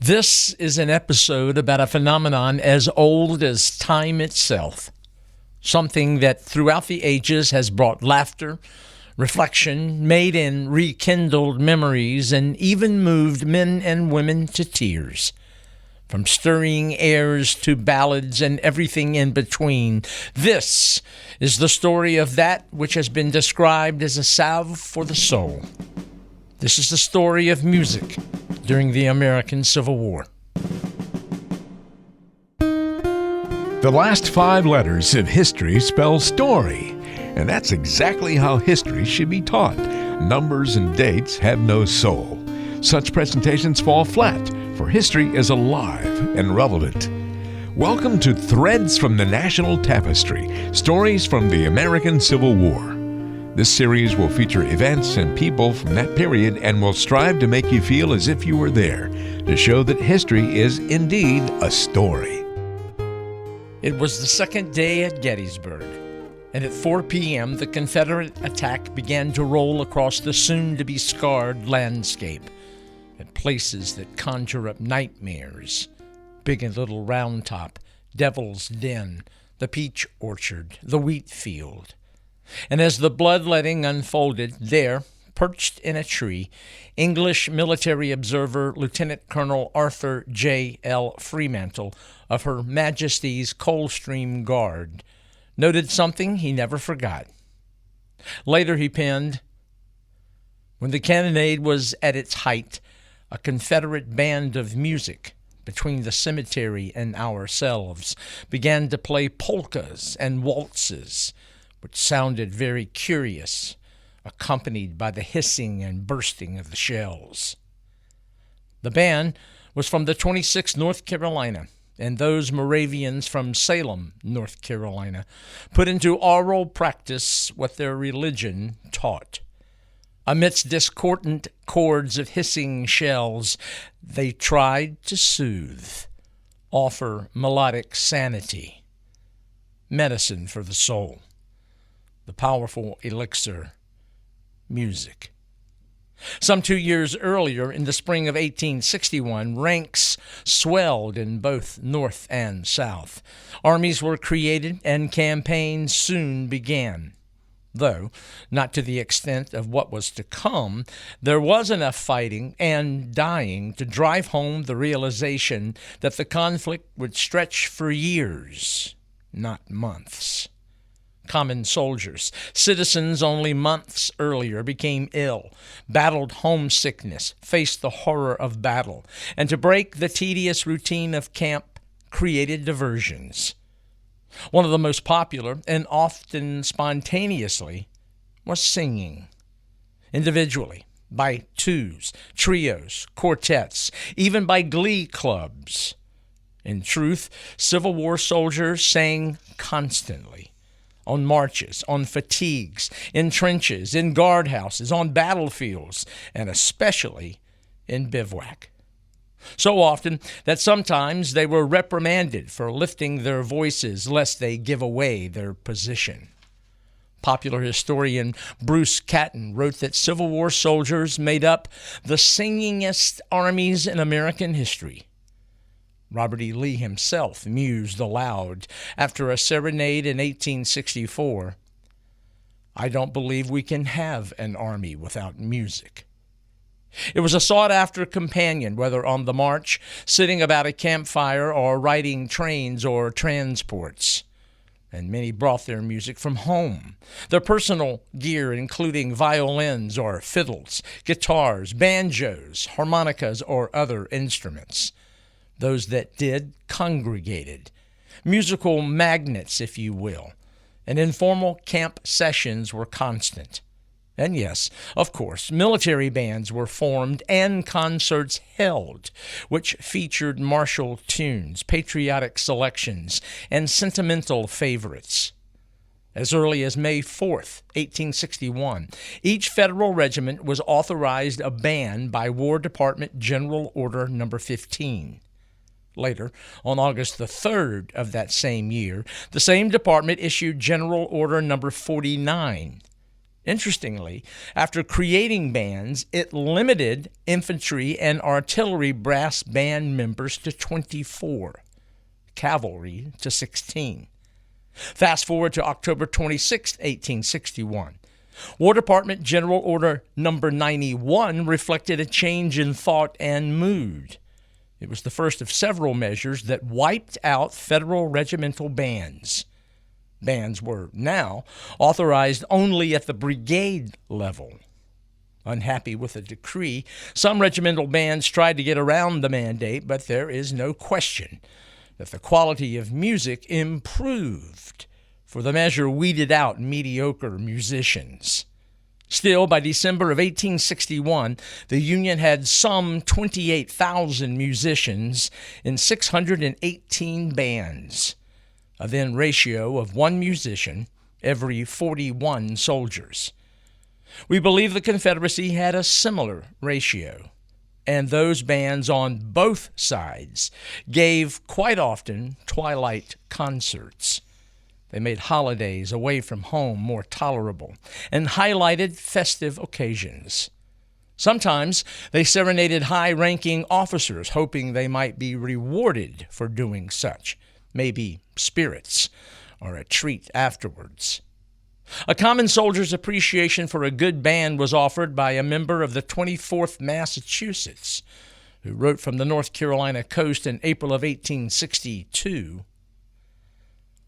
This is an episode about a phenomenon as old as time itself, something that throughout the ages has brought laughter, reflection, made and rekindled memories, and even moved men and women to tears. From stirring airs to ballads and everything in between, this is the story of that which has been described as a salve for the soul. This is the story of music during the American Civil War. The last 5 letters of history spell story, and that's exactly how history should be taught. Numbers and dates have no soul. Such presentations fall flat, for history is alive and relevant. Welcome to Threads from the National Tapestry, stories from the American Civil War. This series will feature events and people from that period and will strive to make you feel as if you were there, to show that history is indeed a story. It was the second day at Gettysburg, and at 4 p.m. the Confederate attack began to roll across the soon-to-be scarred landscape at places that conjure up nightmares: Big and Little Round Top, Devil's Den, the Peach Orchard, the Wheat Field. And as the bloodletting unfolded, there, perched in a tree, English military observer Lieutenant Colonel Arthur J. L. Fremantle of Her Majesty's Coldstream Guard noted something he never forgot. Later he penned, "When the cannonade was at its height, a Confederate band of music between the cemetery and ourselves began to play polkas and waltzes, which sounded very curious, accompanied by the hissing and bursting of the shells." The band was from the 26th North Carolina, and those Moravians from Salem, North Carolina, put into oral practice what their religion taught. Amidst discordant chords of hissing shells, they tried to soothe, offer melodic sanity, medicine for the soul, the powerful elixir, music. Some 2 years earlier, in the spring of 1861, ranks swelled in both North and South. Armies were created and campaigns soon began. Though not to the extent of what was to come, there was enough fighting and dying to drive home the realization that the conflict would stretch for years, not months. Common soldiers, citizens only months earlier, became ill, battled homesickness, faced the horror of battle, and to break the tedious routine of camp, created diversions. One of the most popular, and often spontaneously, was singing. Individually, by twos, trios, quartets, even by glee clubs. In truth, Civil War soldiers sang constantly. On marches, on fatigues, in trenches, in guardhouses, on battlefields, and especially in bivouac. So often that sometimes they were reprimanded for lifting their voices lest they give away their position. Popular historian Bruce Catton wrote that Civil War soldiers made up the singingest armies in American history. Robert E. Lee himself mused aloud after a serenade in 1864, "I don't believe we can have an army without music." It was a sought-after companion, whether on the march, sitting about a campfire, or riding trains or transports. And many brought their music from home, their personal gear including violins or fiddles, guitars, banjos, harmonicas, or other instruments. Those that did congregated, musical magnets, if you will, and informal camp sessions were constant. And yes, of course, military bands were formed and concerts held, which featured martial tunes, patriotic selections, and sentimental favorites. As early as May 4th, 1861, each federal regiment was authorized a band by War Department General Order No. 15. Later, on August the 3rd of that same year, the same department issued General Order No. 49, Interestingly, after creating bands, it limited infantry and artillery brass band members to 24, cavalry to 16. Fast forward to October 26, 1861. War Department General Order Number 91 reflected a change in thought and mood. It was the first of several measures that wiped out federal regimental bands. Bands were now authorized only at the brigade level. Unhappy with the decree, some regimental bands tried to get around the mandate, but there is no question that the quality of music improved, for the measure weeded out mediocre musicians. Still, by December of 1861, the Union had some 28,000 musicians in 618 bands, a then ratio of one musician every 41 soldiers. We believe the Confederacy had a similar ratio, and those bands on both sides gave quite often twilight concerts. They made holidays away from home more tolerable and highlighted festive occasions. Sometimes they serenaded high-ranking officers, hoping they might be rewarded for doing such, maybe spirits or a treat afterwards. A common soldier's appreciation for a good band was offered by a member of the 24th Massachusetts, who wrote from the North Carolina coast in April of 1862.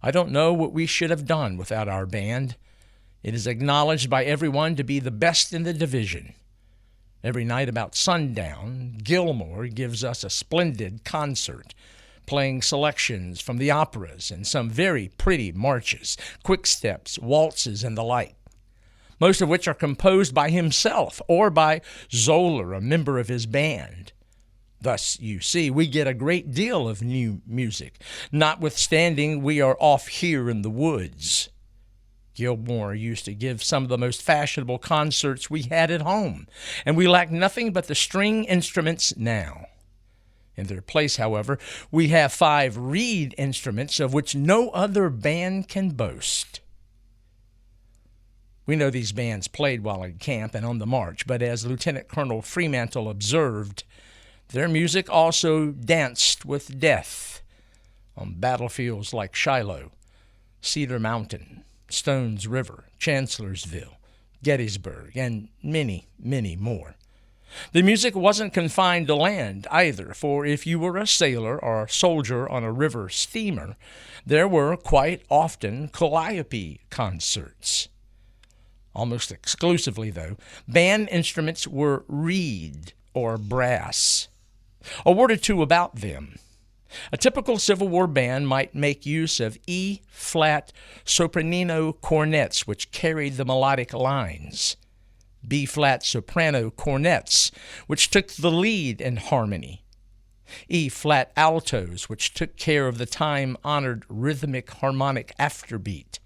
I don't know what we should have done without our band. It is acknowledged by everyone to be the best in the division. Every night about sundown, Gilmore gives us a splendid concert, playing selections from the operas and some very pretty marches, quick steps, waltzes, and the like, most of which are composed by himself or by Zoller, a member of his band. Thus, you see, we get a great deal of new music, notwithstanding we are off here in the woods. Gilmore used to give some of the most fashionable concerts we had at home, and we lack nothing but the string instruments now. In their place, however, we have 5 reed instruments of which no other band can boast. We know these bands played while in camp and on the march, but as Lieutenant Colonel Fremantle observed, their music also danced with death on battlefields like Shiloh, Cedar Mountain, Stones River, Chancellorsville, Gettysburg, and many, many more. The music wasn't confined to land either, for if you were a sailor or a soldier on a river steamer, there were quite often calliope concerts. Almost exclusively, though, band instruments were reed or brass. A word or two about them. A typical Civil War band might make use of E-flat sopranino cornets, which carried the melodic lines, B-flat soprano cornets, which took the lead in harmony, E-flat altos, which took care of the time-honored rhythmic harmonic afterbeat,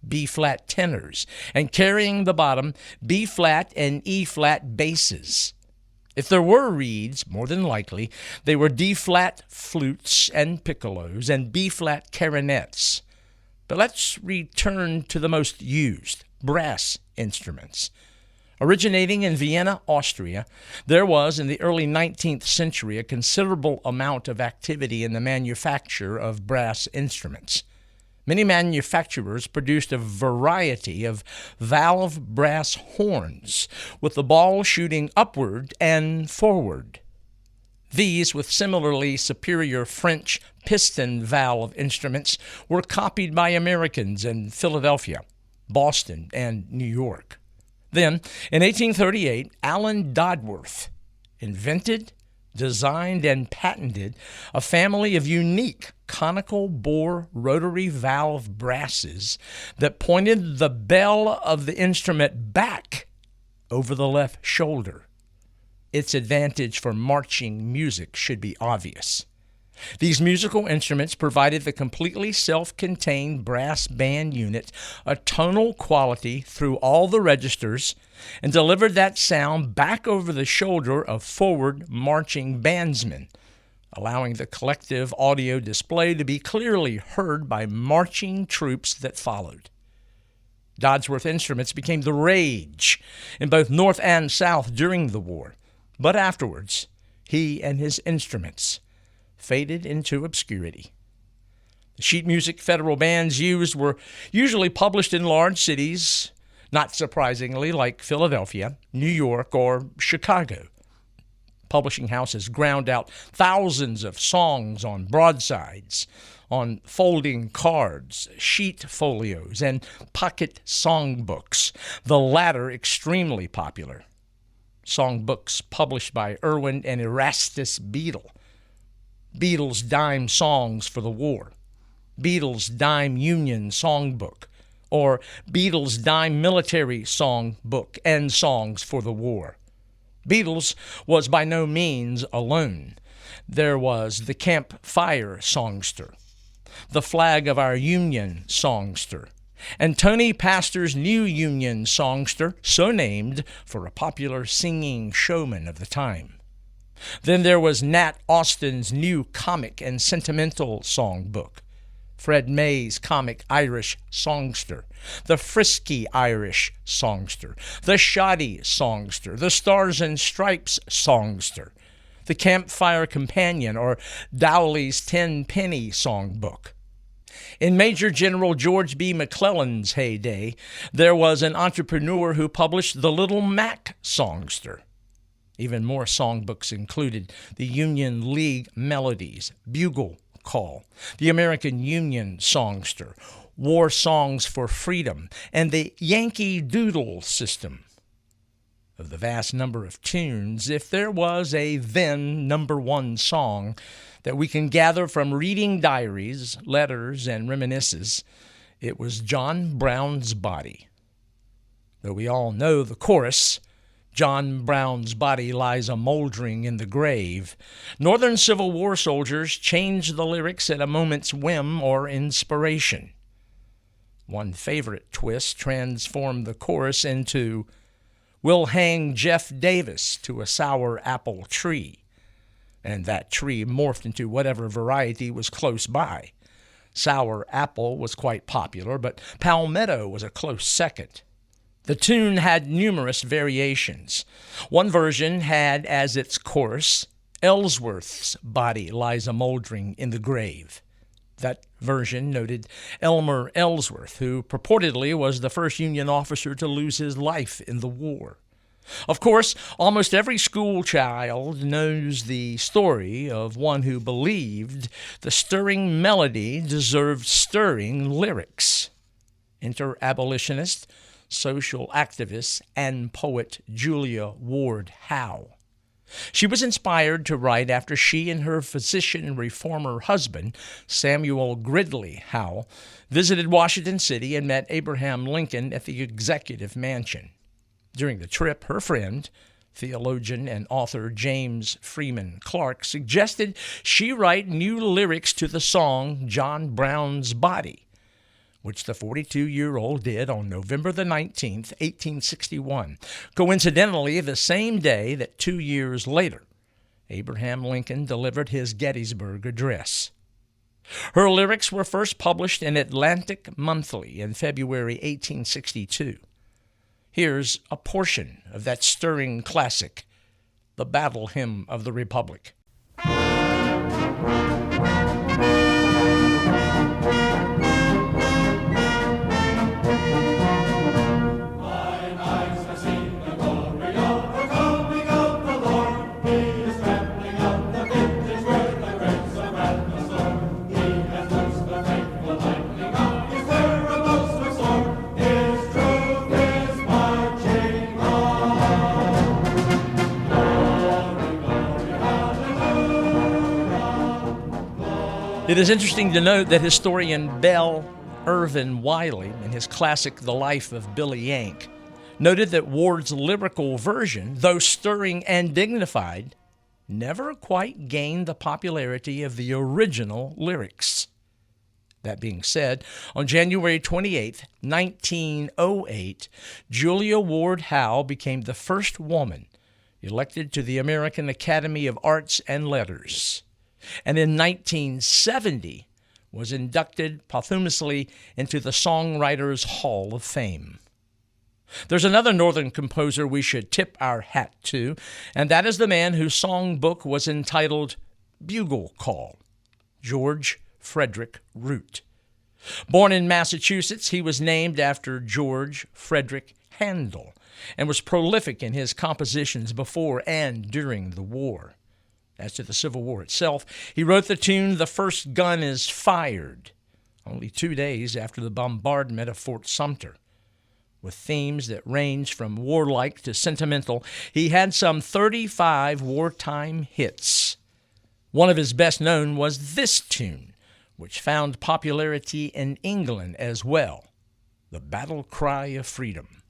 B-flat tenors, and carrying the bottom, B-flat and E-flat basses. If there were reeds, more than likely, they were D-flat flutes and piccolos and B-flat clarinets. But let's return to the most used, brass instruments. Originating in Vienna, Austria, there was in the early 19th century a considerable amount of activity in the manufacture of brass instruments. Many manufacturers produced a variety of valve brass horns, with the ball shooting upward and forward. These, with similarly superior French piston valve instruments, were copied by Americans in Philadelphia, Boston, and New York. Then, in 1838, Allen Dodworth invented, designed, and patented a family of unique conical bore rotary valve brasses that pointed the bell of the instrument back over the left shoulder. Its advantage for marching music should be obvious. These musical instruments provided the completely self-contained brass band unit a tonal quality through all the registers and delivered that sound back over the shoulder of forward marching bandsmen, allowing the collective audio display to be clearly heard by marching troops that followed. Dodsworth instruments became the rage in both North and South during the war, but afterwards, he and his instruments faded into obscurity. The sheet music federal bands used were usually published in large cities, not surprisingly like Philadelphia, New York, or Chicago. Publishing houses ground out thousands of songs on broadsides, on folding cards, sheet folios, and pocket songbooks, the latter extremely popular. Songbooks published by Irwin and Erastus Beadle. Beadle's Dime Songs for the War, Beadle's Dime Union Songbook, or Beadle's Dime Military Songbook and Songs for the War. Beadle's was by no means alone. There was the Campfire Songster, the Flag of Our Union Songster, and Tony Pastor's New Union Songster, so named for a popular singing showman of the time. Then there was Nat Austin's New Comic and Sentimental Songbook, Fred May's Comic Irish Songster, the Frisky Irish Songster, the Shoddy Songster, the Stars and Stripes Songster, the Campfire Companion, or Dowley's Tenpenny Songbook. In Major General George B. McClellan's heyday, there was an entrepreneur who published the Little Mac Songster. Even more songbooks included the Union League Melodies, Bugle Call, the American Union Songster, War Songs for Freedom, and the Yankee Doodle System. Of the vast number of tunes, if there was a then number one song that we can gather from reading diaries, letters, and reminiscences, it was John Brown's Body. Though we all know the chorus, John Brown's body lies a-mouldering in the grave, Northern Civil War soldiers changed the lyrics at a moment's whim or inspiration. One favorite twist transformed the chorus into, "We'll hang Jeff Davis to a sour apple tree," and that tree morphed into whatever variety was close by. Sour apple was quite popular, but palmetto was a close second. The tune had numerous variations. One version had as its chorus, "Ellsworth's body lies a-mouldering in the grave." That version noted Elmer Ellsworth, who purportedly was the first Union officer to lose his life in the war. Of course, almost every school child knows the story of one who believed the stirring melody deserved stirring lyrics. Enter abolitionist, social activist, and poet Julia Ward Howe. She was inspired to write after she and her physician reformer husband, Samuel Gridley Howe, visited Washington City and met Abraham Lincoln at the Executive Mansion. During the trip, her friend, theologian and author James Freeman Clarke, suggested she write new lyrics to the song John Brown's Body, which the 42-year-old did on November the 19th, 1861, coincidentally the same day that 2 years later, Abraham Lincoln delivered his Gettysburg Address. Her lyrics were first published in Atlantic Monthly in February 1862. Here's a portion of that stirring classic, the Battle Hymn of the Republic. It is interesting to note that historian Bell Irvin Wiley, in his classic The Life of Billy Yank, noted that Ward's lyrical version, though stirring and dignified, never quite gained the popularity of the original lyrics. That being said, on January 28, 1908, Julia Ward Howe became the first woman elected to the American Academy of Arts and Letters. And in 1970, was inducted posthumously into the Songwriters Hall of Fame. There's another Northern composer we should tip our hat to, and that is the man whose songbook was entitled Bugle Call, George Frederick Root. Born in Massachusetts, he was named after George Frederick Handel and was prolific in his compositions before and during the war. As to the Civil War itself, he wrote the tune "The First Gun is Fired," only 2 days after the bombardment of Fort Sumter. With themes that range from warlike to sentimental, he had some 35 wartime hits. One of his best known was this tune, which found popularity in England as well, "The Battle Cry of Freedom."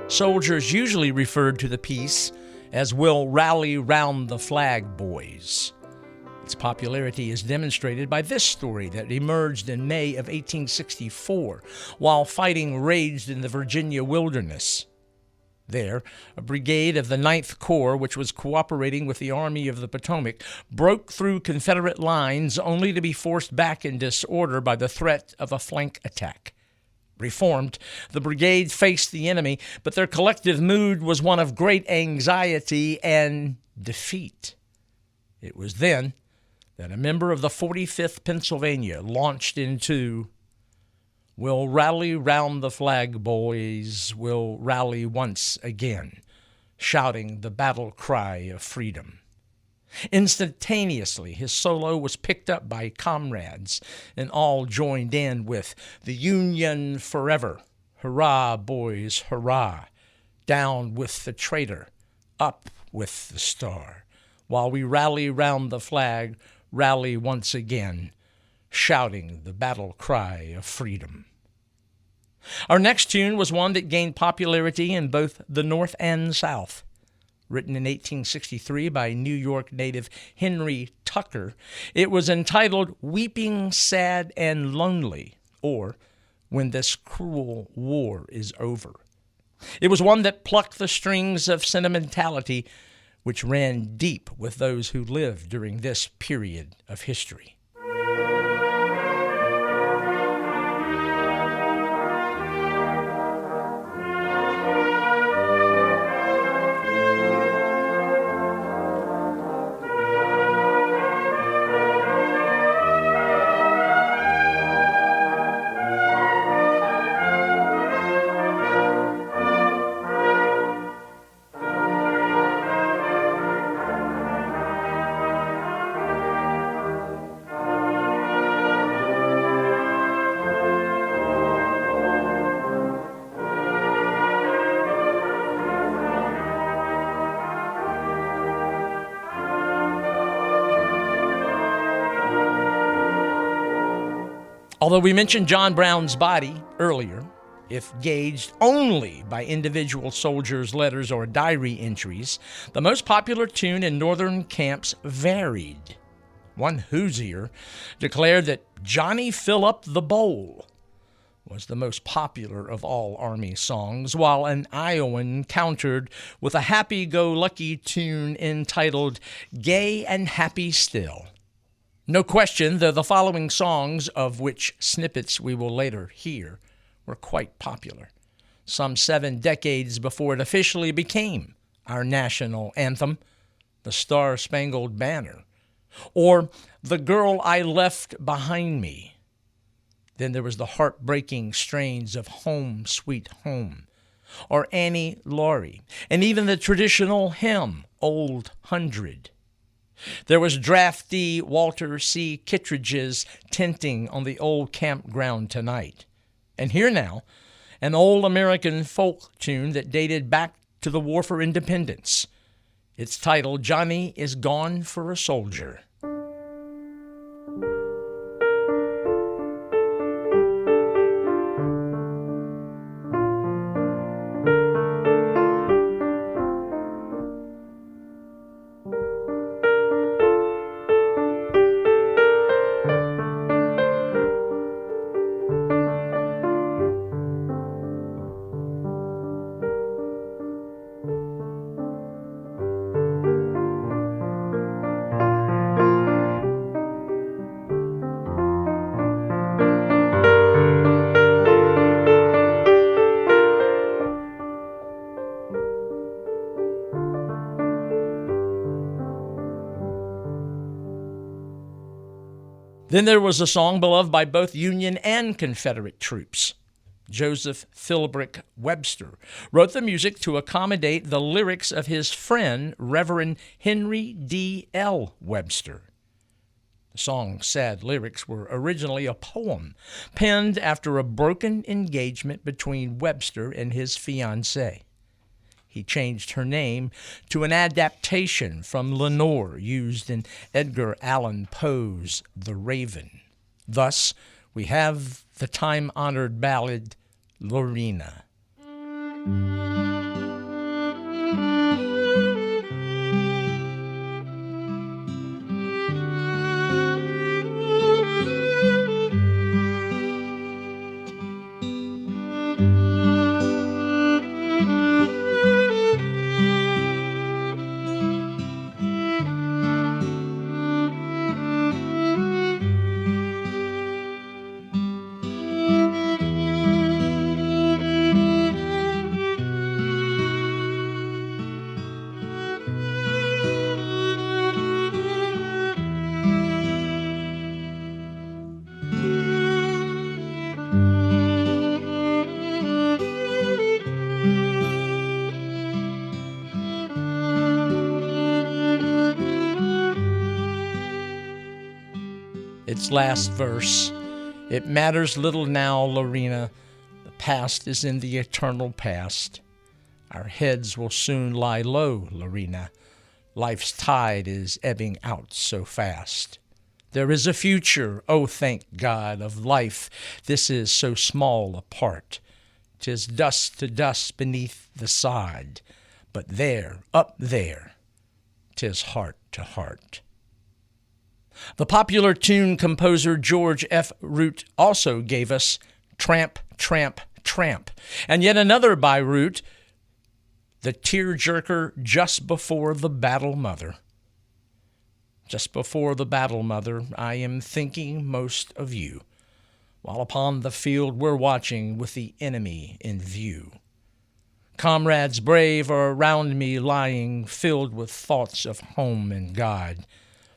Soldiers usually referred to the piece as "We'll Rally Round the Flag, Boys." Its popularity is demonstrated by this story that emerged in May of 1864 while fighting raged in the Virginia wilderness. There, a brigade of the 9th Corps, which was cooperating with the Army of the Potomac, broke through Confederate lines only to be forced back in disorder by the threat of a flank attack. Reformed, the brigade faced the enemy, but their collective mood was one of great anxiety and defeat. It was then that a member of the 45th Pennsylvania launched into "We'll rally round the flag, boys, we'll rally once again," shouting the battle cry of freedom. Instantaneously, his solo was picked up by comrades, and all joined in with "The Union Forever, hurrah, boys, hurrah, down with the traitor, up with the star, while we rally round the flag, rally once again, shouting the battle cry of freedom." Our next tune was one that gained popularity in both the North and South. Written in 1863 by New York native Henry Tucker, it was entitled "Weeping, Sad, and Lonely," or "When This Cruel War is Over." It was one that plucked the strings of sentimentality which ran deep with those who lived during this period of history. Although we mentioned John Brown's Body earlier, if gauged only by individual soldiers' letters or diary entries, the most popular tune in Northern camps varied. One Hoosier declared that "Johnny Fill Up the Bowl" was the most popular of all Army songs, while an Iowan countered with a happy-go-lucky tune entitled "Gay and Happy Still." No question, though the following songs, of which snippets we will later hear, were quite popular, some 7 decades before it officially became our national anthem, the Star-Spangled Banner, or The Girl I Left Behind Me. Then there was the heartbreaking strains of Home Sweet Home, or Annie Laurie, and even the traditional hymn, Old Hundred. There was drafty Walter C. Kittredge's Tenting on the Old Campground Tonight. And here now, an old American folk tune that dated back to the War for Independence. It's titled Johnny is Gone for a Soldier. Then there was a song beloved by both Union and Confederate troops. Joseph Philbrick Webster wrote the music to accommodate the lyrics of his friend, Reverend Henry D. L. Webster. The song's sad lyrics were originally a poem penned after a broken engagement between Webster and his fiancée. He changed her name to an adaptation from Lenore used in Edgar Allan Poe's The Raven. Thus, we have the time-honored ballad, Lorena. Its last verse, it matters little now, Lorena. The past is in the eternal past. Our heads will soon lie low, Lorena. Life's tide is ebbing out so fast. There is a future, oh thank God, of life. This is so small a part. 'Tis dust to dust beneath the sod. But there, up there, 'tis heart to heart. The popular tune composer George F. Root also gave us Tramp, Tramp, Tramp, and yet another by Root, the tearjerker Just Before the Battle Mother. Just before the battle, mother, I am thinking most of you, while upon the field we're watching with the enemy in view. Comrades brave are around me lying, filled with thoughts of home and God.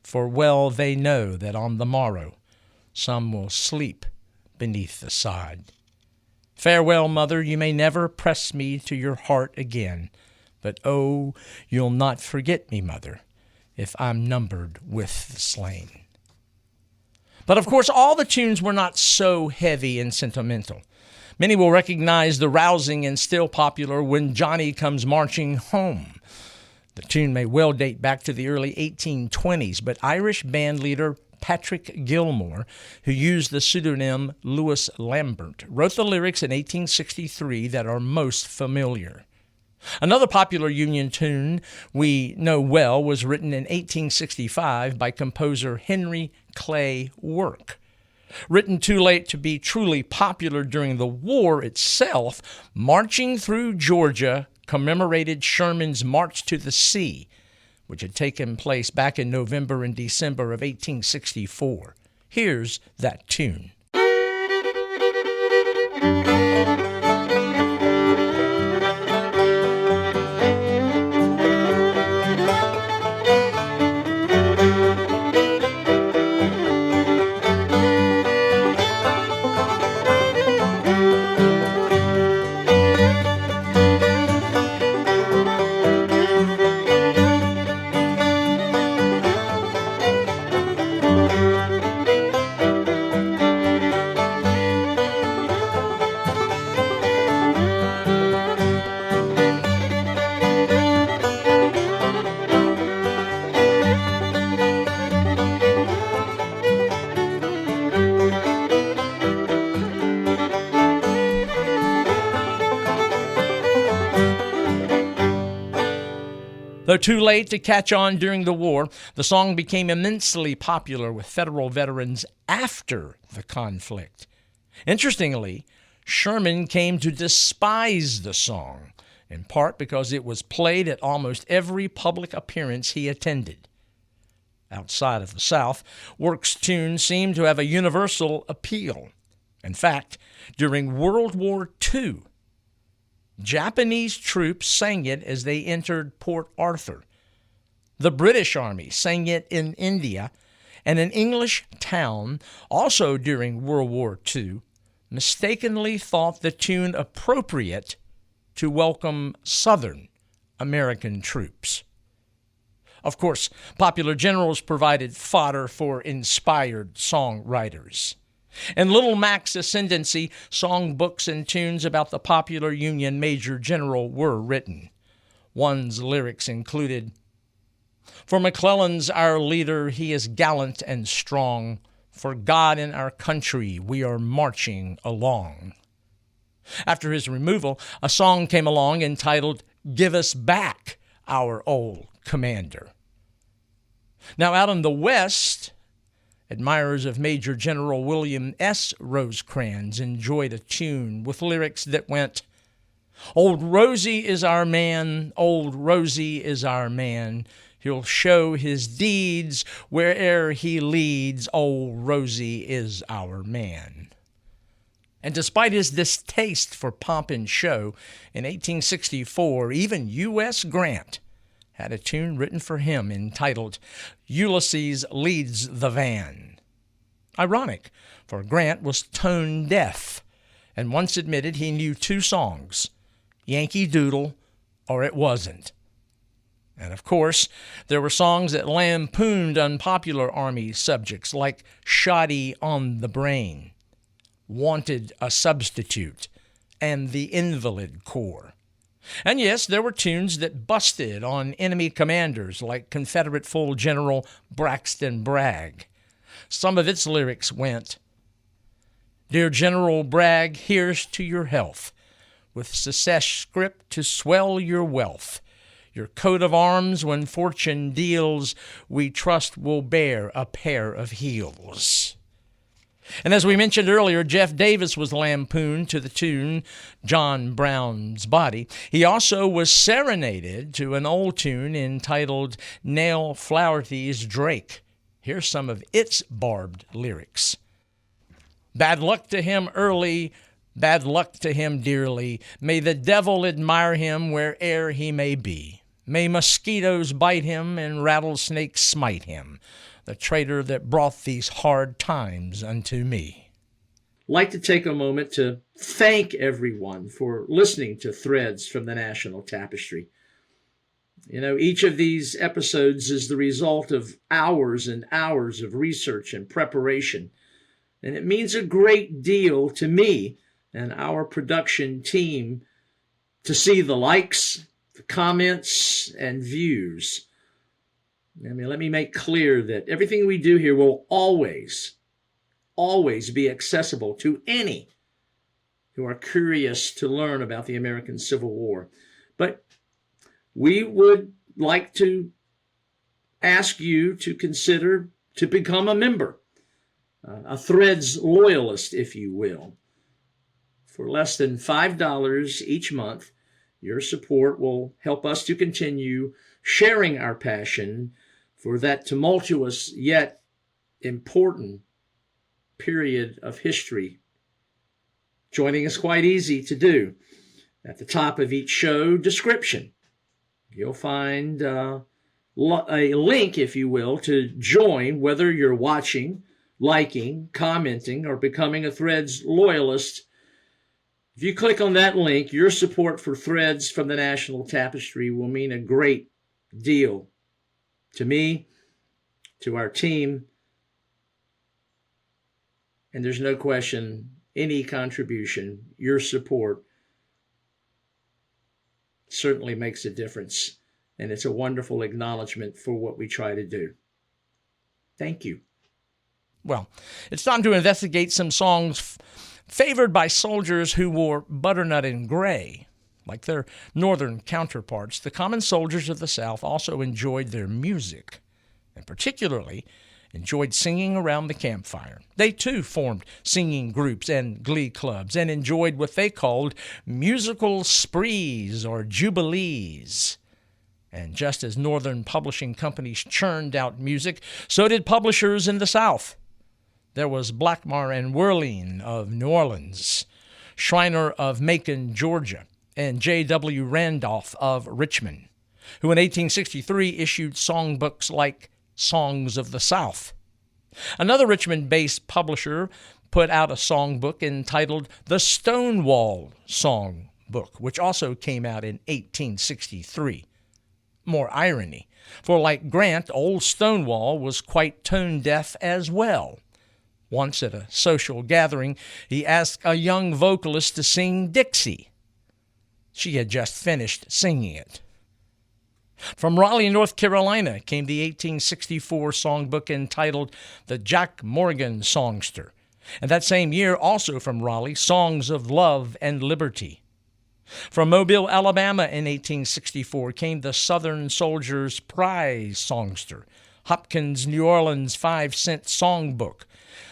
For well they know that on the morrow some will sleep beneath the sod. Farewell, mother, you may never press me to your heart again, but oh, you'll not forget me, mother, if I'm numbered with the slain. But of course, all the tunes were not so heavy and sentimental. Many will recognize the rousing and still popular When Johnny Comes Marching Home. The tune may well date back to the early 1820s, but Irish bandleader Patrick Gilmore, who used the pseudonym Louis Lambert, wrote the lyrics in 1863 that are most familiar. Another popular Union tune we know well was written in 1865 by composer Henry Clay Work. Written too late to be truly popular during the war itself, Marching Through Georgia commemorated Sherman's march to the sea, which had taken place back in November and December of 1864. Here's that tune. Though too late to catch on during the war, the song became immensely popular with Federal veterans after the conflict. Interestingly, Sherman came to despise the song, in part because it was played at almost every public appearance he attended. Outside of the South, Work's tune seemed to have a universal appeal. In fact, during World War II, Japanese troops sang it as they entered Port Arthur. The British Army sang it in India, and an English town, also during World War II, mistakenly thought the tune appropriate to welcome Southern American troops. Of course, popular generals provided fodder for inspired songwriters. In Little Mac's ascendancy, songbooks and tunes about the popular Union Major General were written. One's lyrics included, "For McClellan's our leader, he is gallant and strong. For God and our country we are marching along." After his removal, a song came along entitled, "Give Us Back Our Old Commander." Now out in the West, admirers of Major General William S. Rosecrans enjoyed a tune with lyrics that went, "Old Rosie is our man, old Rosie is our man. He'll show his deeds where'er he leads. Old Rosie is our man." And despite his distaste for pomp and show, in 1864, even U.S. Grant had a tune written for him entitled, "Ulysses Leads the Van." Ironic, for Grant was tone deaf and once admitted he knew two songs, Yankee Doodle or It Wasn't. And of course, there were songs that lampooned unpopular Army subjects like "Shoddy on the Brain," "Wanted a Substitute," and "The Invalid Corps." And yes, there were tunes that busted on enemy commanders like Confederate full General Braxton Bragg. Some of its lyrics went, "Dear General Bragg, here's to your health, with success script to swell your wealth. Your coat of arms, when fortune deals, we trust will bear a pair of heels." And as we mentioned earlier, Jeff Davis was lampooned to the tune John Brown's Body. He also was serenaded to an old tune entitled Nell Flaherty's Drake. Here's some of its barbed lyrics. "Bad luck to him early, bad luck to him dearly. May the devil admire him where'er he may be. May mosquitoes bite him and rattlesnakes smite him. The traitor that brought these hard times unto me." I'd like to take a moment to thank everyone for listening to Threads from the National Tapestry. You know, each of these episodes is the result of hours and hours of research and preparation, and it means a great deal to me and our production team to see the likes, the comments, and views. Let me make clear that everything we do here will always be accessible to any who are curious to learn about the American Civil War. But we would like to ask you to consider to become a member, a Threads loyalist, if you will. For less than $5 each month, Your support will help us to continue sharing our passion for that tumultuous yet important period of history. Joining is quite easy to do. At the top of each show description, you'll find a link, if you will, to join, whether you're watching, liking, commenting, or becoming a Threads loyalist. If you click on that link, your support for Threads from the National Tapestry will mean a great deal to me, to our team, and there's no question any contribution, your support, certainly makes a difference, and it's a wonderful acknowledgement for what we try to do. Thank you. Well, it's time to investigate some songs favored by soldiers who wore butternut and gray. Like their northern counterparts, the common soldiers of the South also enjoyed their music, and particularly enjoyed singing around the campfire. They too formed singing groups and glee clubs and enjoyed what they called musical sprees or jubilees. And just as northern publishing companies churned out music, so did publishers in the South. There was Blackmar and Whirling of New Orleans, Schreiner of Macon, Georgia, and J.W. Randolph of Richmond, who in 1863 issued songbooks like Songs of the South. Another Richmond-based publisher put out a songbook entitled The Stonewall Song Book, which also came out in 1863. More irony, for like Grant, old Stonewall was quite tone-deaf as well. Once at a social gathering, he asked a young vocalist to sing Dixie. She had just finished singing it. From Raleigh, North Carolina, came the 1864 songbook entitled The Jack Morgan Songster, and that same year, also from Raleigh, Songs of Love and Liberty. From Mobile, Alabama in 1864 came the Southern Soldier's Prize Songster, Hopkins' New Orleans 5-cent songbook,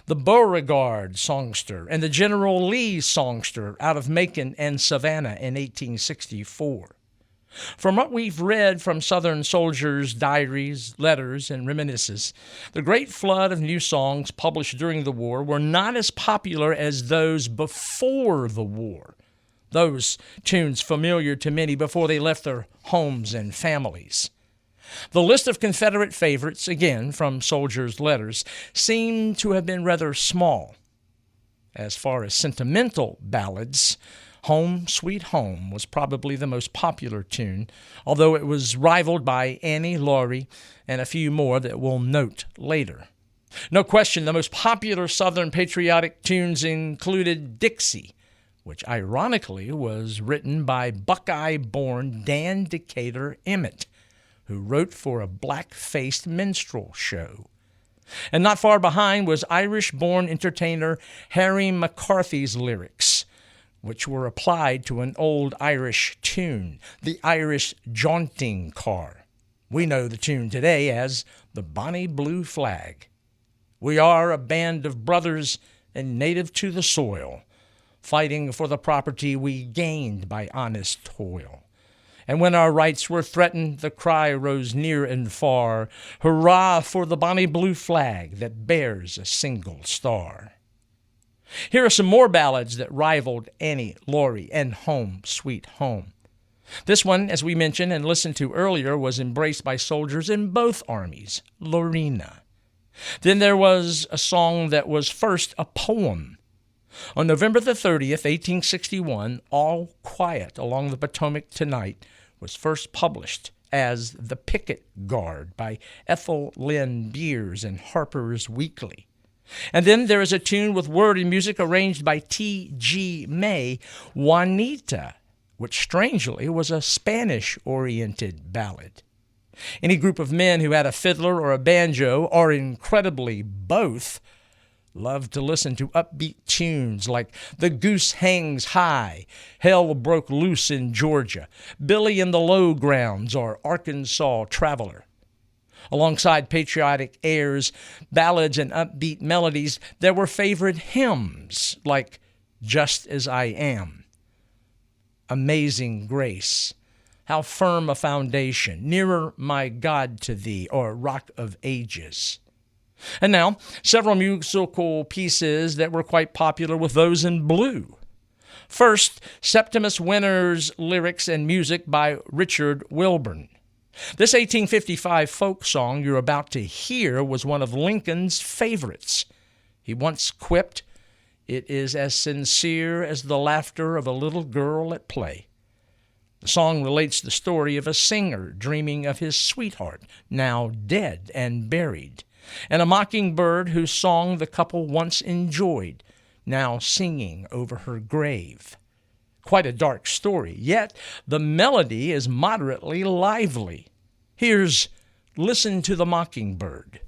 the Beauregard Songster, and the General Lee Songster out of Macon and Savannah in 1864. From what we've read from Southern soldiers' diaries, letters, and reminiscences, the great flood of new songs published during the war were not as popular as those before the war, those tunes familiar to many before they left their homes and families. The list of Confederate favorites, again from soldiers' letters, seemed to have been rather small. As far as sentimental ballads, Home, Sweet Home was probably the most popular tune, although it was rivaled by Annie Laurie and a few more that we'll note later. No question, the most popular Southern patriotic tunes included Dixie, which ironically was written by Buckeye-born Dan Decatur Emmett, who wrote for a black-faced minstrel show. And not far behind was Irish-born entertainer Harry McCarthy's lyrics, which were applied to an old Irish tune, the Irish Jaunting Car. We know the tune today as the Bonnie Blue Flag. We are a band of brothers and native to the soil, fighting for the property we gained by honest toil. And when our rights were threatened, the cry rose near and far, hurrah for the Bonnie Blue Flag that bears a single star. Here are some more ballads that rivaled Annie Laurie and Home, Sweet Home. This one, as we mentioned and listened to earlier, was embraced by soldiers in both armies, Lorena. Then there was a song that was first a poem. On November the 30th, 1861, All Quiet Along the Potomac Tonight was first published as The Picket Guard by Ethel Lynn Beers in Harper's Weekly. And then there is a tune with word and music arranged by T.G. May, Juanita, which strangely was a Spanish-oriented ballad. Any group of men who had a fiddler or a banjo, or incredibly both, loved to listen to upbeat tunes like The Goose Hangs High, Hell Broke Loose in Georgia, Billy in the Low Grounds, or Arkansas Traveler. Alongside patriotic airs, ballads, and upbeat melodies, there were favorite hymns like Just As I Am. Amazing Grace, How Firm a Foundation, Nearer My God to Thee, or Rock of Ages. And now, several musical pieces that were quite popular with those in blue. First, Septimus Winter's lyrics and music by Richard Wilburn. This 1855 folk song you're about to hear was one of Lincoln's favorites. He once quipped, "It is as sincere as the laughter of a little girl at play." The song relates the story of a singer dreaming of his sweetheart, now dead and buried, and a mockingbird whose song the couple once enjoyed, now singing over her grave. Quite a dark story, yet the melody is moderately lively. Here's Listen to the Mockingbird.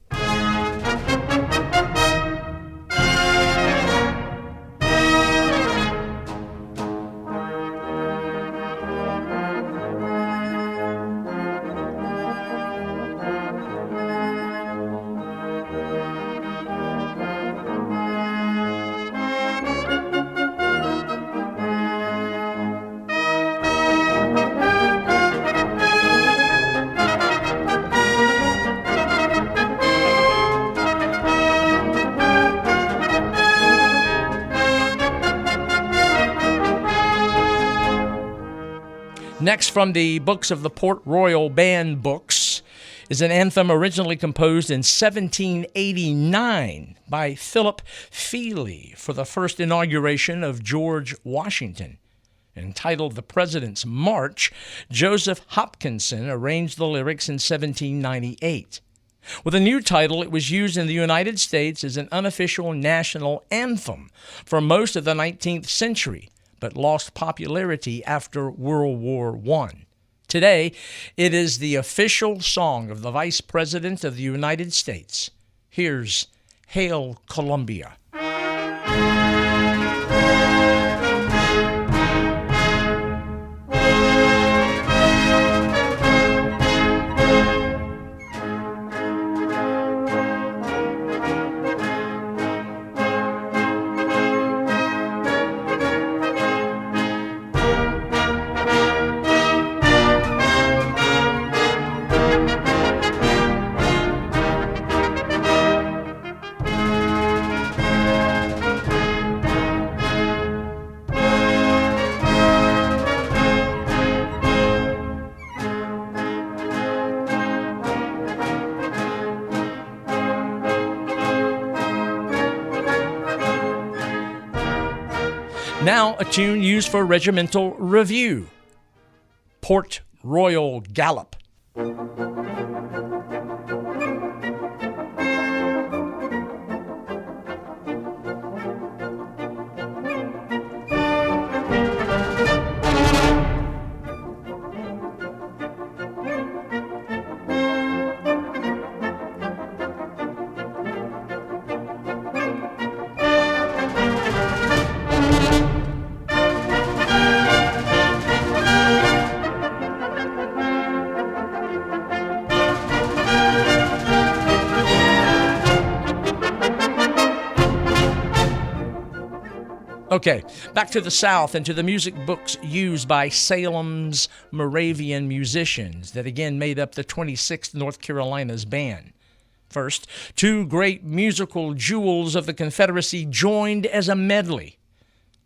Next, from the books of the Port Royal Band books, is an anthem originally composed in 1789 by Philip Feely for the first inauguration of George Washington. Entitled The President's March, Joseph Hopkinson arranged the lyrics in 1798. With a new title, it was used in the United States as an unofficial national anthem for most of the 19th century, but lost popularity after World War I. Today, it is the official song of the Vice President of the United States. Here's Hail Columbia. Now a tune used for regimental review, Port Royal Gallop. Okay, back to the South and to the music books used by Salem's Moravian musicians that again made up the 26th North Carolina's band. First, two great musical jewels of the Confederacy joined as a medley.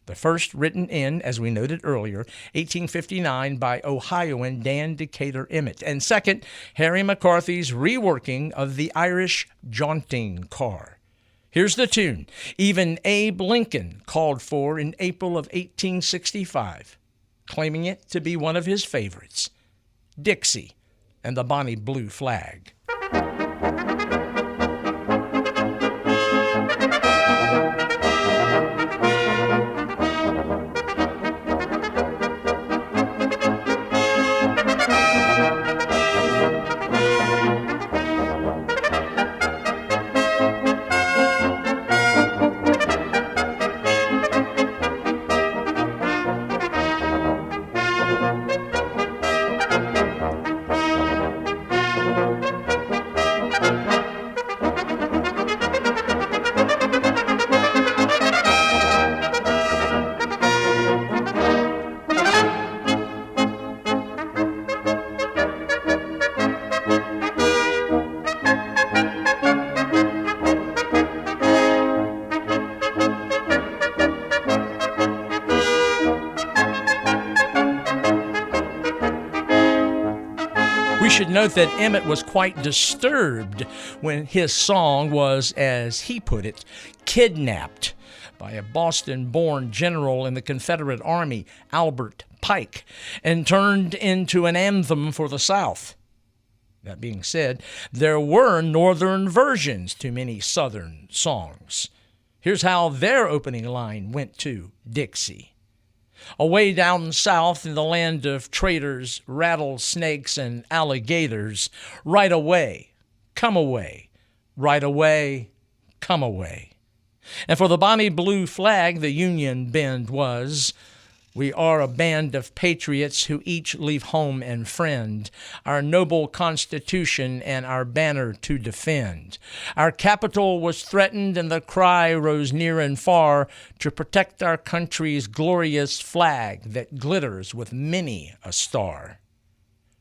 The first written in, as we noted earlier, 1859 by Ohioan Dan Decatur Emmett. And second, Harry McCarthy's reworking of the Irish jaunting car. Here's the tune even Abe Lincoln called for in April of 1865, claiming it to be one of his favorites, Dixie and the Bonnie Blue Flag. should note that Emmett was quite disturbed when his song was, as he put it, kidnapped by a Boston-born general in the Confederate Army, Albert Pike, and turned into an anthem for the South. That being said, there were northern versions to many southern songs. Here's how their opening line went to Dixie. Away down south in the land of traitors, rattlesnakes, and alligators, right away, come away, right away, come away. And for the bonny blue flag, the Union bend was, we are a band of patriots who each leave home and friend, our noble Constitution and our banner to defend. Our capital was threatened and the cry rose near and far to protect our country's glorious flag that glitters with many a star.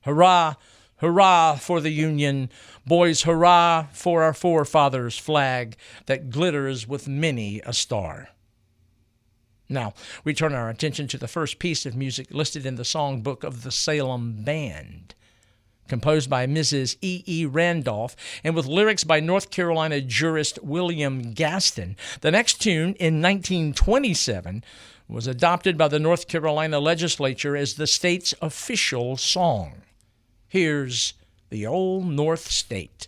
Hurrah, hurrah for the Union, boys, hurrah for our forefathers' flag that glitters with many a star. Now, we turn our attention to the first piece of music listed in the songbook of the Salem Band. Composed by Mrs. E. Randolph and with lyrics by North Carolina jurist William Gaston, the next tune in 1927 was adopted by the North Carolina legislature as the state's official song. Here's the Old North State.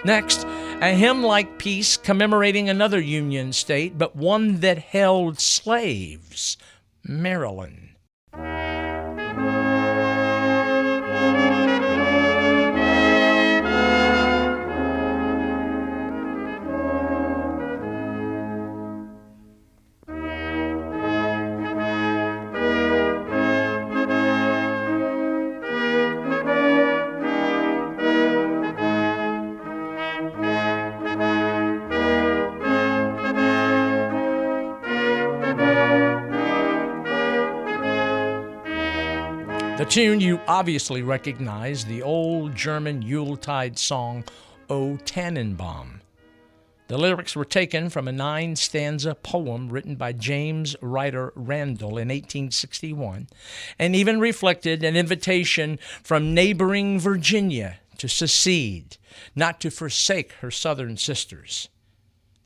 Next, a hymn-like piece commemorating another Union state, but one that held slaves, Maryland. The tune you obviously recognize, the old German Yuletide song, O Tannenbaum. The lyrics were taken from a 9-stanza poem written by James Ryder Randall in 1861, and even reflected an invitation from neighboring Virginia to secede, not to forsake her southern sisters.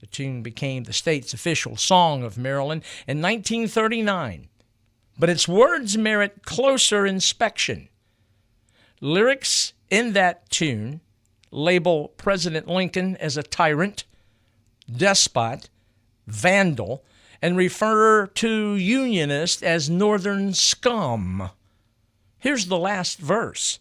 The tune became the state's official song of Maryland in 1939. But its words merit closer inspection. Lyrics in that tune label President Lincoln as a tyrant, despot, vandal, and refer to Unionists as Northern scum. Here's the last verse.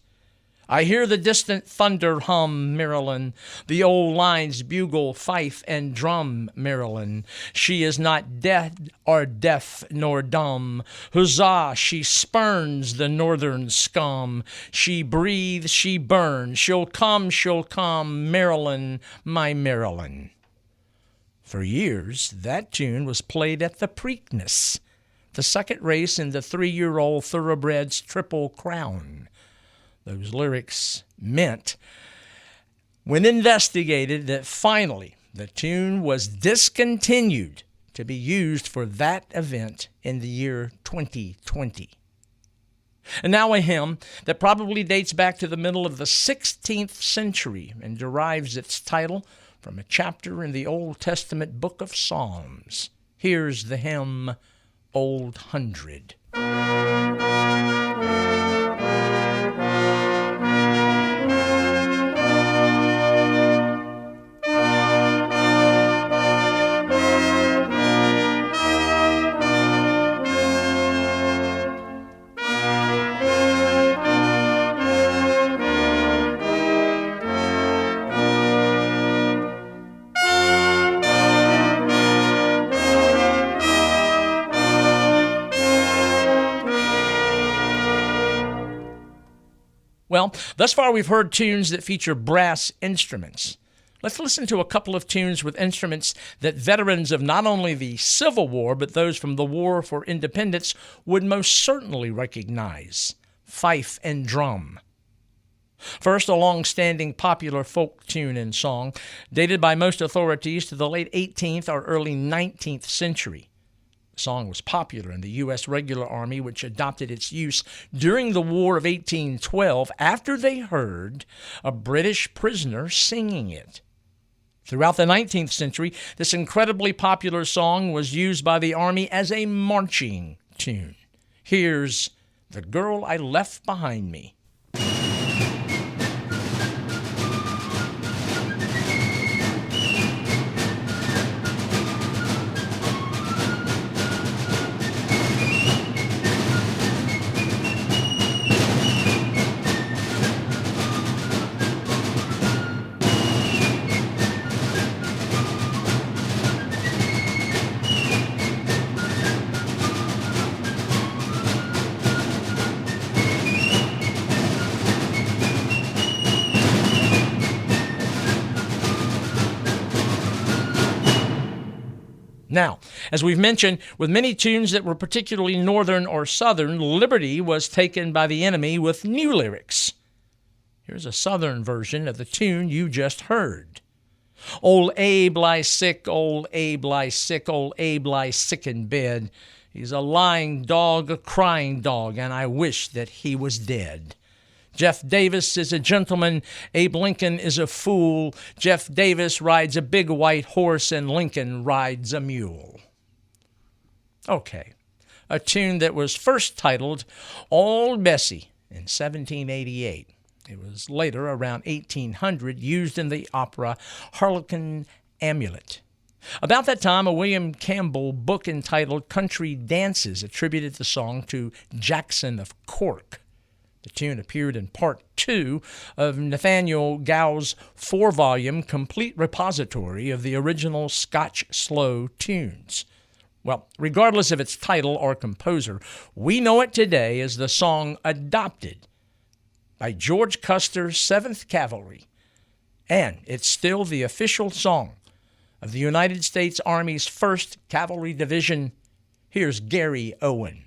I hear the distant thunder hum, Maryland, the old lines bugle, fife, and drum, Maryland. She is not dead or deaf nor dumb. Huzzah, she spurns the northern scum. She breathes, she burns. She'll come, Maryland, my Maryland. For years, that tune was played at the Preakness, the second race in the 3-year-old thoroughbred's Triple Crown. Those lyrics meant, when investigated, that finally the tune was discontinued to be used for that event in the year 2020. And now a hymn that probably dates back to the middle of the 16th century and derives its title from a chapter in the Old Testament book of Psalms. Here's the hymn, Old Hundred. Well, thus far we've heard tunes that feature brass instruments. Let's listen to a couple of tunes with instruments that veterans of not only the Civil War, but those from the War for Independence would most certainly recognize: fife and drum. First, a long-standing popular folk tune and song, dated by most authorities to the late 18th or early 19th century. The song was popular in the U.S. Regular Army, which adopted its use during the War of 1812 after they heard a British prisoner singing it. Throughout the 19th century, this incredibly popular song was used by the Army as a marching tune. Here's "The Girl I Left Behind Me." Now, as we've mentioned, with many tunes that were particularly northern or southern, liberty was taken by the enemy with new lyrics. Here's a southern version of the tune you just heard. Old Abe lies sick, old Abe lies sick, old Abe lies sick in bed. He's a lying dog, a crying dog, and I wish that he was dead. Jeff Davis is a gentleman, Abe Lincoln is a fool. Jeff Davis rides a big white horse and Lincoln rides a mule. Okay, a tune that was first titled Old Bessie in 1788. It was later, around 1800, used in the opera Harlequin Amulet. About that time, a William Campbell book entitled Country Dances attributed the song to Jackson of Cork. The tune appeared in Part 2 of Nathaniel Gow's 4-volume complete repository of the original Scotch slow tunes. Well, regardless of its title or composer, we know it today as the song Adopted by George Custer's 7th Cavalry, and it's still the official song of the United States Army's 1st Cavalry Division. Here's Gary Owen.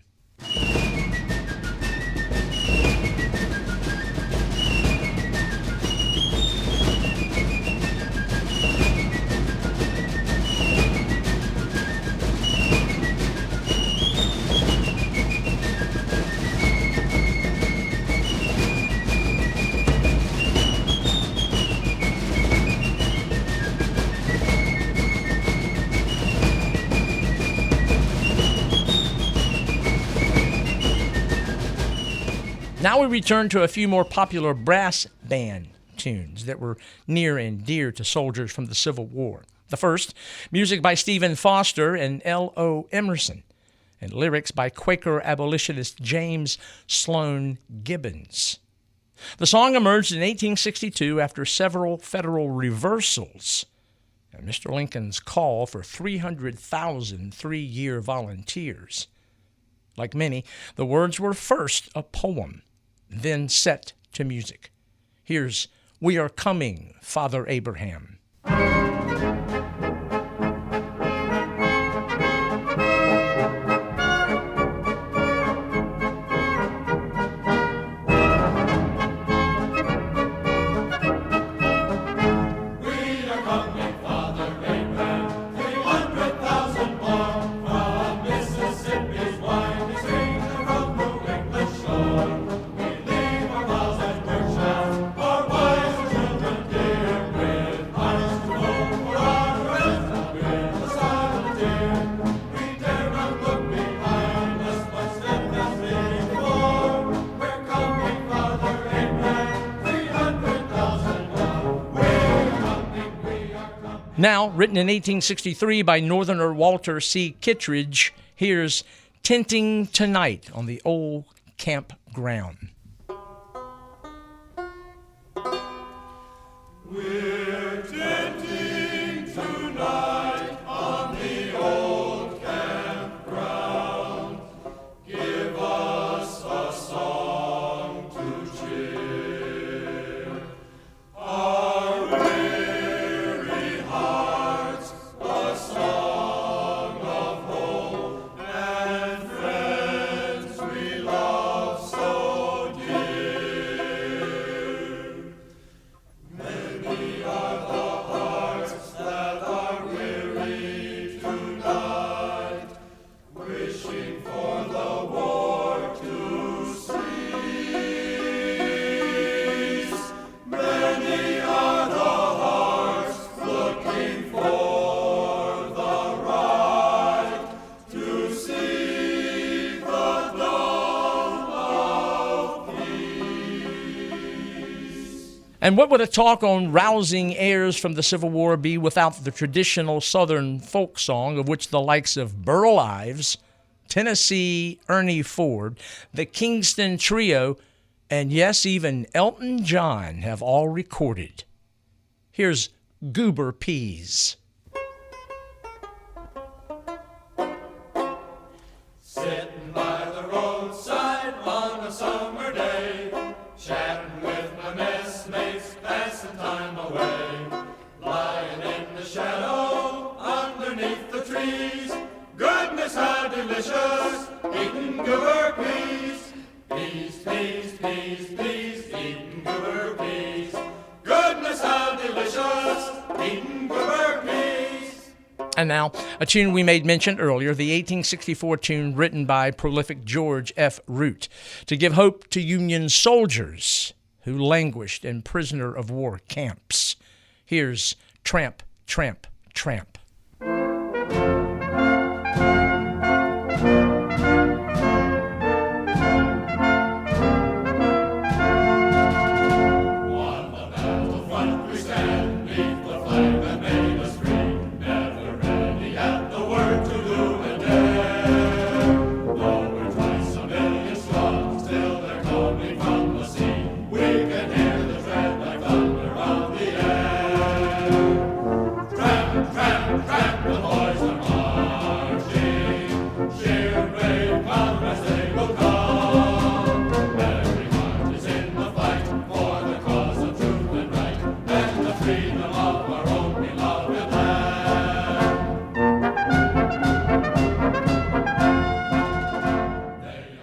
Now we return to a few more popular brass band tunes that were near and dear to soldiers from the Civil War. The first, music by Stephen Foster and L.O. Emerson, and lyrics by Quaker abolitionist James Sloan Gibbons. The song emerged in 1862 after several federal reversals and Mr. Lincoln's call for 300,000 three-year volunteers. Like many, the words were first a poem, then set to music. Here's We Are Coming, Father Abraham. Now, written in 1863 by Northerner Walter C. Kittredge, here's Tenting Tonight on the Old Campground. We're tenting tonight on the old campground. Give us a song to cheer And what would a talk on rousing airs from the Civil War be without the traditional Southern folk song of which the likes of Burl Ives, Tennessee Ernie Ford, the Kingston Trio, and yes, even Elton John have all recorded. Here's Goober Peas. Sitting by the roadside on a summer day, chatting with my messmates, passing time away, lying in the shadow underneath the trees. Goodness, how delicious, eating goober peas. Peas, peas, peas, peas, eating goober peas. Goodness, how delicious, eating goober peas. And now, a tune we made mention earlier, the 1864 tune written by prolific George F. Root to give hope to Union soldiers who languished in prisoner of war camps. Here's Tramp, Tramp, Tramp.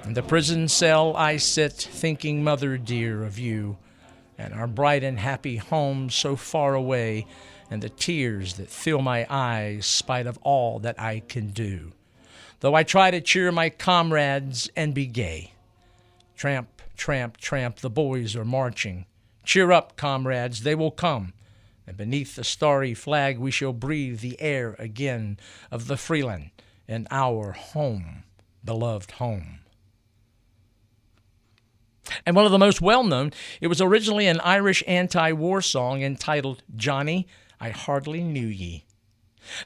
In the prison cell I sit, thinking, mother dear, of you, and our bright and happy home so far away, and the tears that fill my eyes, spite of all that I can do. Though I try to cheer my comrades and be gay. Tramp, tramp, tramp, the boys are marching. Cheer up, comrades, they will come. And beneath the starry flag we shall breathe the air again of the Freeland in our home, beloved home. And one of the most well-known, it was originally an Irish anti-war song entitled Johnny, I Hardly Knew Ye.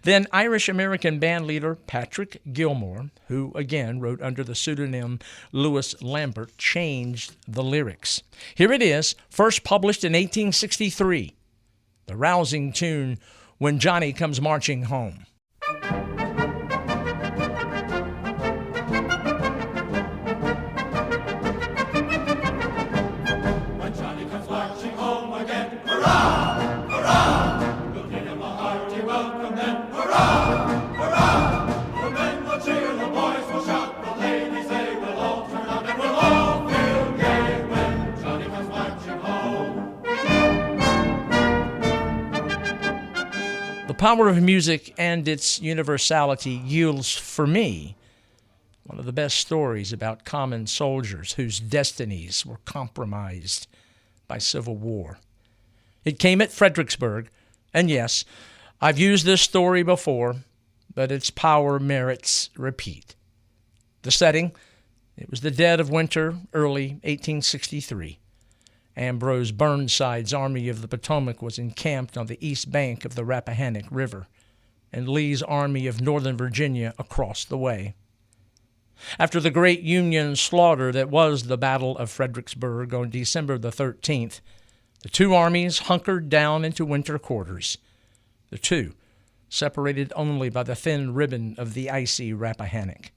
Then Irish-American bandleader Patrick Gilmore, who again wrote under the pseudonym Louis Lambert, changed the lyrics. Here it is, first published in 1863, the rousing tune, When Johnny Comes Marching Home. The power of music and its universality yields, for me, one of the best stories about common soldiers whose destinies were compromised by civil war. It came at Fredericksburg, and yes, I've used this story before, but its power merits repeat. The setting, it was the dead of winter, early 1863. Ambrose Burnside's Army of the Potomac was encamped on the east bank of the Rappahannock River, and Lee's Army of Northern Virginia across the way. After the great Union slaughter that was the Battle of Fredericksburg on December the 13th, the two armies hunkered down into winter quarters, the two separated only by the thin ribbon of the icy Rappahannock.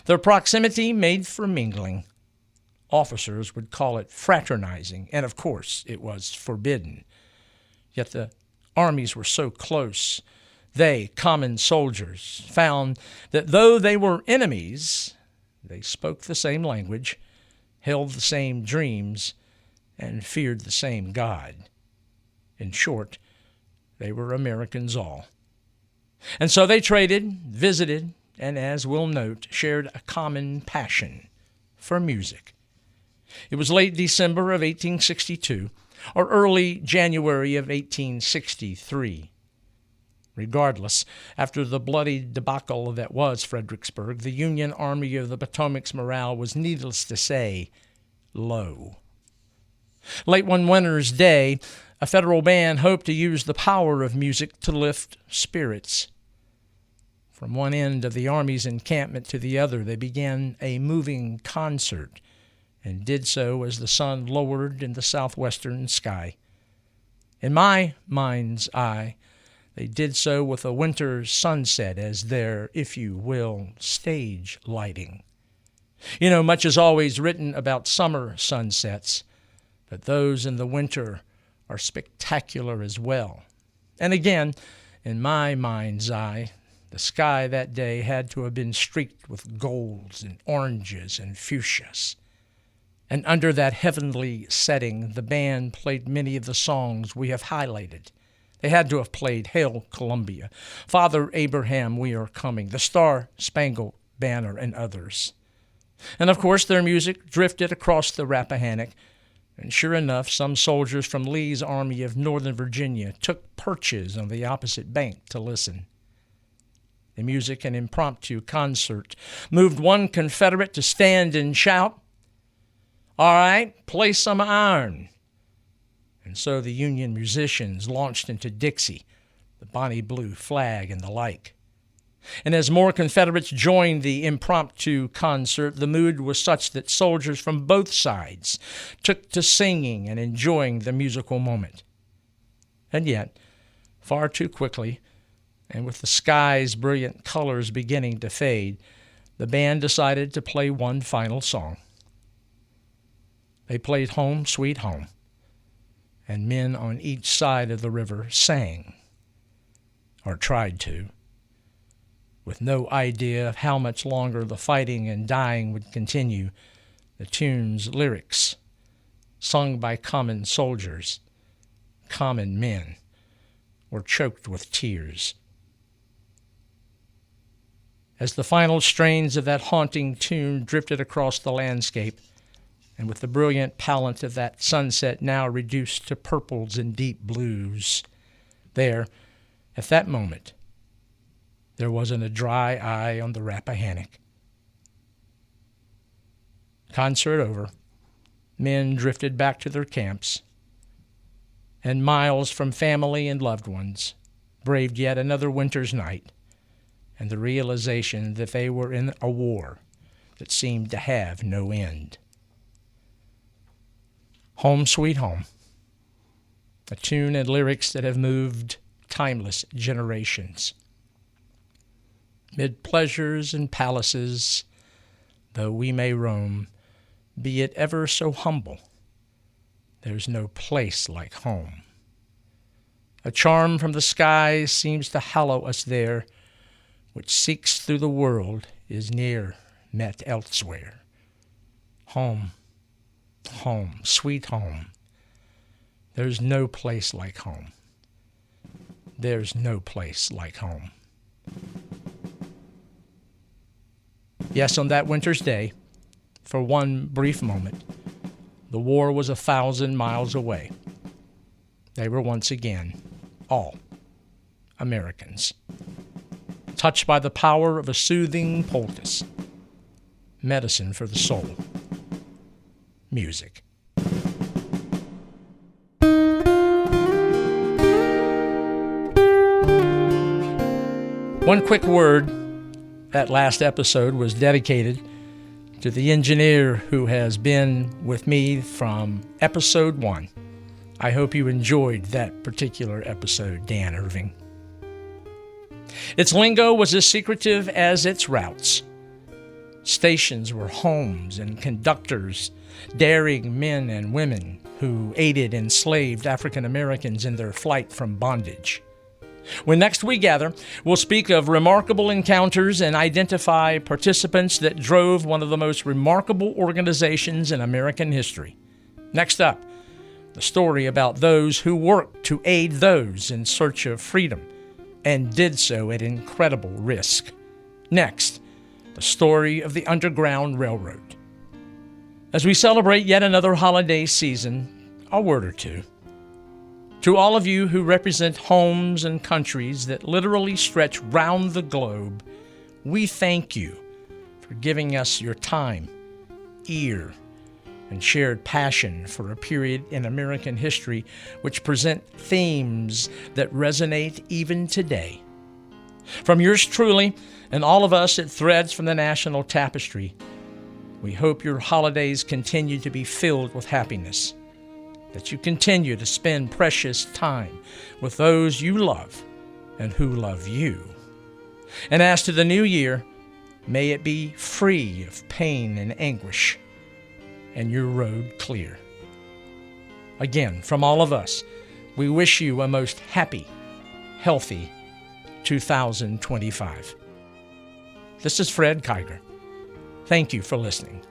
Their proximity made for mingling. Officers would call it fraternizing, and of course it was forbidden. Yet the armies were so close, they, common soldiers, found that though they were enemies, they spoke the same language, held the same dreams, and feared the same God. In short, they were Americans all. And so they traded, visited, and as we'll note, shared a common passion for music. It was late December of 1862 or early January of 1863. Regardless, after the bloody debacle that was Fredericksburg, the Union Army of the Potomac's morale was, needless to say, low. Late one winter's day, a federal band hoped to use the power of music to lift spirits. From one end of the Army's encampment to the other, they began a moving concert and did so as the sun lowered in the southwestern sky. In my mind's eye, they did so with a winter sunset as their, if you will, stage lighting. Much is always written about summer sunsets, but those in the winter are spectacular as well. And again, in my mind's eye, the sky that day had to have been streaked with golds and oranges and fuchsias. And under that heavenly setting, the band played many of the songs we have highlighted. They had to have played Hail Columbia, Father Abraham, We Are Coming, The Star-Spangled Banner, and others. And of course, their music drifted across the Rappahannock, and sure enough, some soldiers from Lee's Army of Northern Virginia took perches on the opposite bank to listen. The music and impromptu concert moved one Confederate to stand and shout, "All right, play some iron." And so the Union musicians launched into Dixie, the Bonnie Blue Flag, and the like. And as more Confederates joined the impromptu concert, the mood was such that soldiers from both sides took to singing and enjoying the musical moment. And yet, far too quickly, and with the sky's brilliant colors beginning to fade, the band decided to play one final song. They played Home, Sweet Home, and men on each side of the river sang, or tried to, with no idea of how much longer the fighting and dying would continue. The tune's lyrics, sung by common soldiers, common men, were choked with tears. As the final strains of that haunting tune drifted across the landscape, and with the brilliant palette of that sunset now reduced to purples and deep blues, there, at that moment, there wasn't a dry eye on the Rappahannock. Concert over, men drifted back to their camps, and miles from family and loved ones, braved yet another winter's night, and the realization that they were in a war that seemed to have no end. Home, Sweet Home, a tune and lyrics that have moved timeless generations. Mid pleasures and palaces, though we may roam, be it ever so humble, there's no place like home. A charm from the skies seems to hallow us there, which seeks through the world is near met elsewhere. Home, home, sweet home. There's no place like home. There's no place like home. Yes, on that winter's day, for one brief moment, the war was 1,000 miles away. They were once again all Americans, touched by the power of a soothing poultice, medicine for the soul, music. One quick word. That last episode was dedicated to the engineer who has been with me from episode 1. I hope you enjoyed that particular episode, Dan Irving. Its lingo was as secretive as its routes. Stations were homes and conductors, daring men and women who aided enslaved African Americans in their flight from bondage. When next we gather, we'll speak of remarkable encounters and identify participants that drove one of the most remarkable organizations in American history. Next up, the story about those who worked to aid those in search of freedom and did so at incredible risk. Next, the story of the Underground Railroad. As we celebrate yet another holiday season, a word or two. To all of you who represent homes and countries that literally stretch round the globe, we thank you for giving us your time, ear, and shared passion for a period in American history which present themes that resonate even today. From yours truly and all of us at Threads from the National Tapestry, we hope your holidays continue to be filled with happiness, that you continue to spend precious time with those you love and who love you. And as to the new year, may it be free of pain and anguish, and your road clear. Again, from all of us, we wish you a most happy, healthy 2025. This is Fred Kiger. Thank you for listening.